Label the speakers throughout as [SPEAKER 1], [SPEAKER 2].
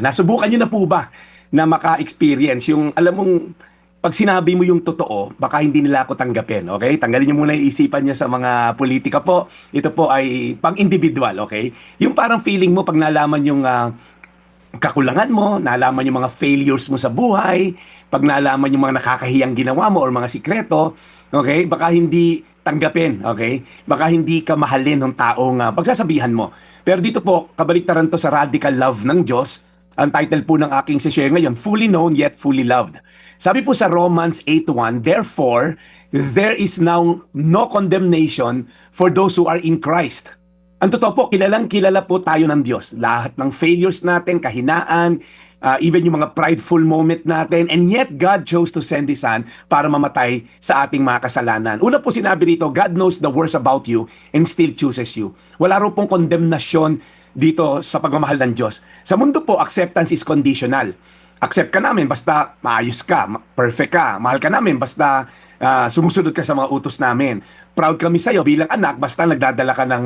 [SPEAKER 1] Nasubukan niyo na po ba na maka-experience yung alam mong pag sinabi mo yung totoo, baka hindi nila ako tanggapin, okay? Tanggalin niyo muna yung isipan niyo sa mga politika po. Ito po ay pang-individual, okay? Yung parang feeling mo pag nalaman yung kakulangan mo, nalaman yung mga failures mo sa buhay, pag nalaman yung mga nakakahiyang ginawa mo or mga sikreto, okay? Baka hindi tanggapin, okay? Baka hindi ka mahalin ng taong pagsasabihan mo. Pero dito po, kabaliktaran to sa radical love ng Diyos. Ang title po ng aking share ngayon, Fully Known Yet Fully Loved. Sabi po sa Romans 8:1, therefore, there is now no condemnation for those who are in Christ. Ang totoo po, kilalang kilala po tayo ng Diyos. Lahat ng failures natin, kahinaan, even yung mga prideful moment natin, and yet God chose to send His Son para mamatay sa ating mga kasalanan. Una po sinabi rito, God knows the worst about you and still chooses you. Wala rin pong kondemnasyon dito sa pagmamahal ng Diyos. Sa mundo po, acceptance is conditional. Accept ka namin basta maayos ka, perfect ka. Mahal ka namin basta sumusunod ka sa mga utos namin. Proud kami sa'yo bilang anak basta nagdadala ka ng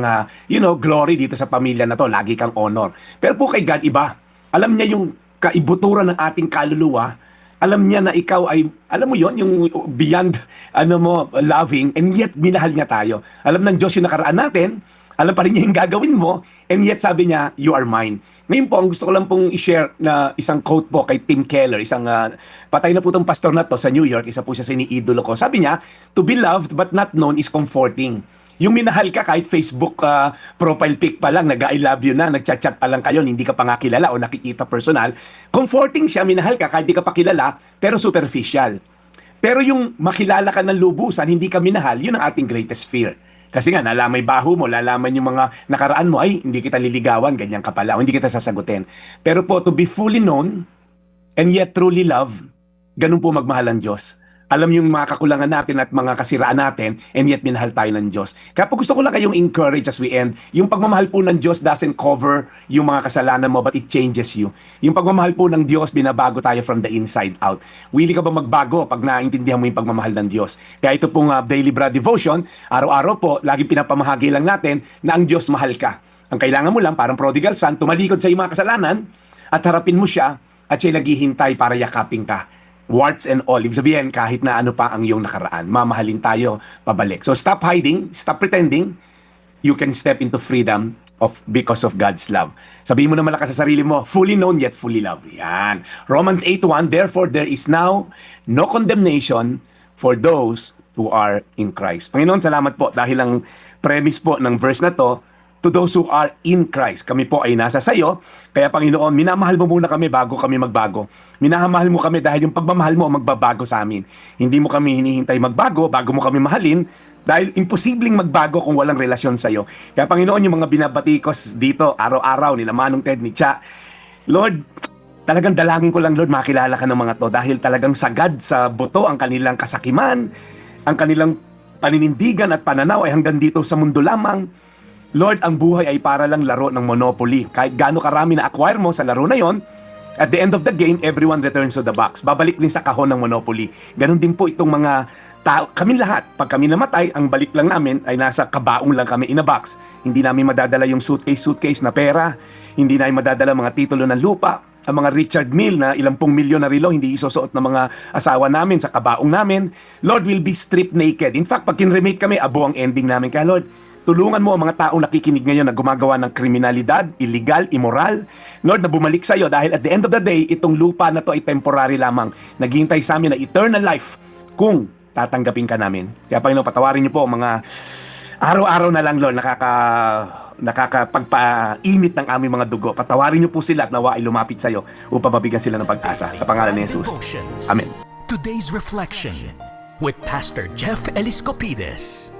[SPEAKER 1] glory dito sa pamilya na to. Lagi kang honor. Pero po kay God, iba. Alam niya yung kaibuturan ng ating kaluluwa. Alam niya na ikaw ay, alam mo yon yung beyond loving, and yet minahal niya tayo. Alam ng Diyos yung nakaraan natin, alam pa rin niya yung gagawin mo, and yet sabi niya, you are mine. Ngayon po, ang gusto ko lang pong i-share na isang quote po kay Tim Keller, isang patay na po itong pastor na to sa New York, isa po siya sa iniidolo ko. Sabi niya, to be loved but not known is comforting. Yung minahal ka kahit Facebook profile pic pa lang, nag-I love you na, nagchat-chat pa lang kayo, hindi ka pa nga kilala o nakikita personal, comforting siya, minahal ka kahit di ka pa kilala, pero superficial. Pero yung makilala ka ng lubusan, hindi ka minahal, yun ang ating greatest fear. Kasi nga, nalaman yung baho mo, lalaman yung mga nakaraan mo, ay, hindi kita liligawan, ganyan ka pala, o hindi kita sasagutin. Pero po, to be fully known, and yet truly loved, ganun po magmahal ang Diyos. Alam yung mga kakulangan natin at mga kasiraan natin, and yet minahal tayo ng Diyos. Kaya po gusto ko lang kayong encourage as we end, yung pagmamahal po ng Diyos doesn't cover yung mga kasalanan mo, but it changes you. Yung pagmamahal po ng Diyos, binabago tayo from the inside out. Willing ka ba magbago pag naintindihan mo yung pagmamahal ng Diyos? Kaya ito pong Daily Bread Devotion, araw-araw po, lagi pinapamahagi lang natin na ang Diyos mahal ka. Ang kailangan mo lang, parang prodigal son, tumalikod sa iyong mga kasalanan at harapin mo siya at siya'y naghihintay para yakapin ka. Warts and all. Ibig sabihin, kahit na ano pa ang iyong nakaraan, mamahalin tayo pabalik. So stop hiding, stop pretending. You can step into freedom because of God's love. Sabihin mo na malakas sa sarili mo, fully known yet fully loved. Yan. Romans 8:1, therefore there is now no condemnation for those who are in Christ. Panginoon, salamat po dahil ang premise po ng verse na to those who are in Christ. Kami po ay nasa sayo. Kaya Panginoon, minamahal mo muna kami bago kami magbago. Minamahal mo kami dahil yung pagmamahal mo magbabago sa amin. Hindi mo kami hinihintay magbago bago mo kami mahalin dahil imposibleng magbago kung walang relasyon sa'yo. Kaya Panginoon, yung mga binabatikos dito, araw-araw, ni Manong Ted, ni Cha, Lord, talagang dalangin ko lang, Lord, makilala ka ng mga to dahil talagang sagad sa buto ang kanilang kasakiman, ang kanilang paninindigan at pananaw ay hanggang dito sa mundo lamang. Lord, ang buhay ay para lang laro ng Monopoly. Kahit gaano karami na acquire mo sa laro na yon, at the end of the game, everyone returns to the box. Babalik din sa kahon ng Monopoly. Ganon din po itong mga tao, kami lahat. Pag kami namatay, ang balik lang namin ay nasa kabaong lang kami in a box. Hindi namin madadala yung suitcase na pera. Hindi namin madadala mga titulo ng lupa. Ang mga Richard Mille na ilang pong milyon na relo, hindi isusuot ng mga asawa namin sa kabaong namin. Lord, will be stripped naked. In fact, pag kinremate kami, abo ang ending namin. Kaya Lord, tulungan mo ang mga taong nakikinig ngayon na gumagawa ng kriminalidad, illegal, immoral. Lord, na bumalik sa iyo dahil at the end of the day, itong lupa na to ay temporary lamang. Naghihintay sa amin na eternal life kung tatanggapin ka namin. Kaya Panginoon, patawarin niyo po mga araw-araw na lang, Lord, nakakapagpainit ng aming mga dugo. Patawarin niyo po sila at nawa ay lumapit sa iyo upang mabigyan sila ng pag-asa. Sa pangalan ni Jesus. Amen.
[SPEAKER 2] Today's Reflection with Pastor Jeff Eliscopides.